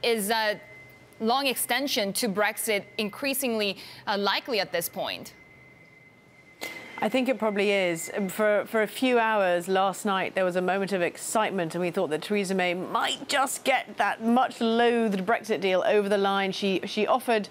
is a long extension to Brexit increasingly likely at this point? I think it probably is. For a few hours last night, there was a moment of excitement, and we thought that Theresa May might just get that much-loathed Brexit deal over the line. She offered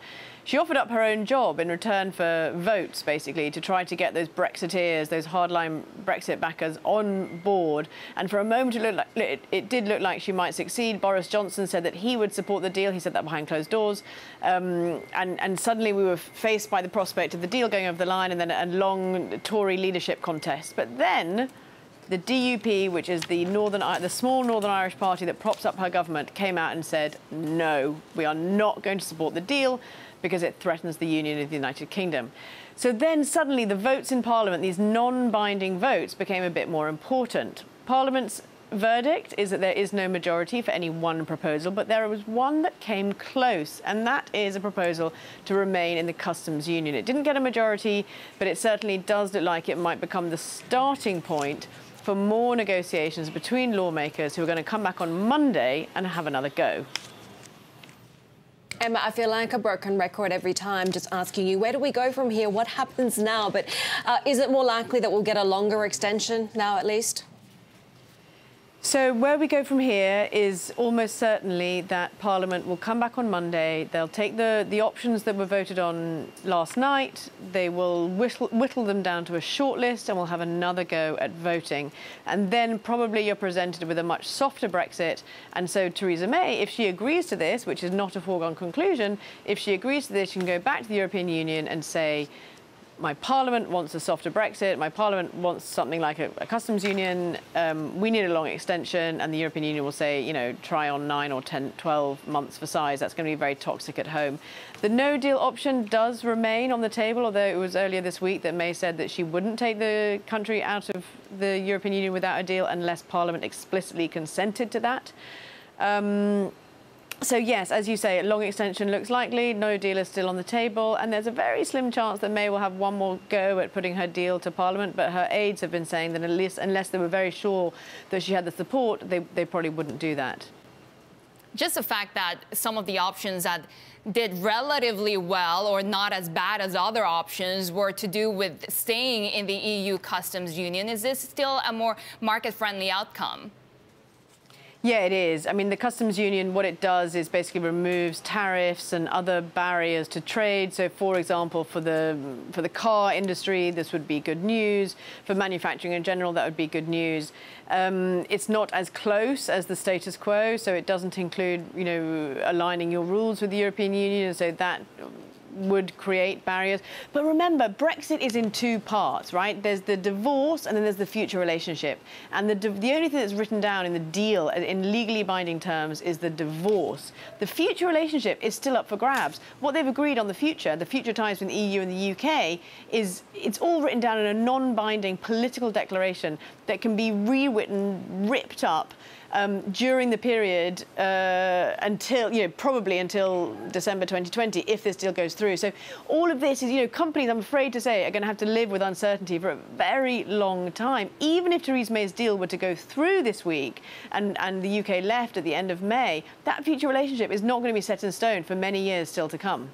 up her own job in return for votes, basically, to try to get those Brexiteers, those hardline Brexit backers, on board. And for a moment, it did look like she might succeed. Boris Johnson said that he would support the deal. He said that behind closed doors. And suddenly we were faced by the prospect of the deal going over the line and then a long Tory leadership contest. But then the DUP, which is the small Northern Irish party that props up her government, came out and said, no, we are not going to support the deal because it threatens the union of the United Kingdom. So then suddenly the votes in Parliament, these non-binding votes, became a bit more important. Parliament's verdict is that there is no majority for any one proposal, but there was one that came close, and that is a proposal to remain in the customs union. It didn't get a majority, but it certainly does look like it might become the starting point for more negotiations between lawmakers who are going to come back on Monday and have another go. Emma, I feel like a broken record every time just asking you, where do we go from here? What happens now? But is it more likely that we'll get a longer extension now, at least? So where we go from here is almost certainly that Parliament will come back on Monday. They'll take the options that were voted on last night. They will whittle them down to a short list, and we'll have another go at voting. And then probably you're presented with a much softer Brexit. And so Theresa May, if she agrees to this, which is not a foregone conclusion, if she agrees to this, she can go back to the European Union and say, my Parliament wants a softer Brexit, my Parliament wants something like a customs union, we need a long extension, and the European Union will say, you know, try on 9 or 10, 12 months for size. That's going to be very toxic at home. The no-deal option does remain on the table, although it was earlier this week that May said that she wouldn't take the country out of the European Union without a deal unless Parliament explicitly consented to that. So, yes, as you say, a long extension looks likely. No deal is still on the table. And there's a very slim chance that May will have one more go at putting her deal to Parliament. But her aides have been saying that at least, unless they were very sure that she had the support, they probably wouldn't do that. Just the fact that some of the options that did relatively well or not as bad as other options were to do with staying in the EU customs union. Is this still a more market-friendly outcome? Yeah, it is. I mean, the customs union, what it does is basically removes tariffs and other barriers to trade. So, for example, for the car industry, this would be good news. For manufacturing in general, that would be good news. It's not as close as the status quo, so it doesn't include, you know, aligning your rules with the European Union. So that would create barriers. But remember, Brexit is in two parts, right? There's the divorce and then there's the future relationship. And the only thing that's written down in the deal, in legally binding terms, is the divorce. The future relationship is still up for grabs. What they've agreed on the future ties between the EU and the UK, it's all written down in a non-binding political declaration that can be rewritten, ripped up, during the period until, you know, probably until December 2020, if this deal goes through. So all of this is, you know, companies, I'm afraid to say, are going to have to live with uncertainty for a very long time. Even if Theresa May's deal were to go through this week and the UK left at the end of May, that future relationship is not going to be set in stone for many years still to come.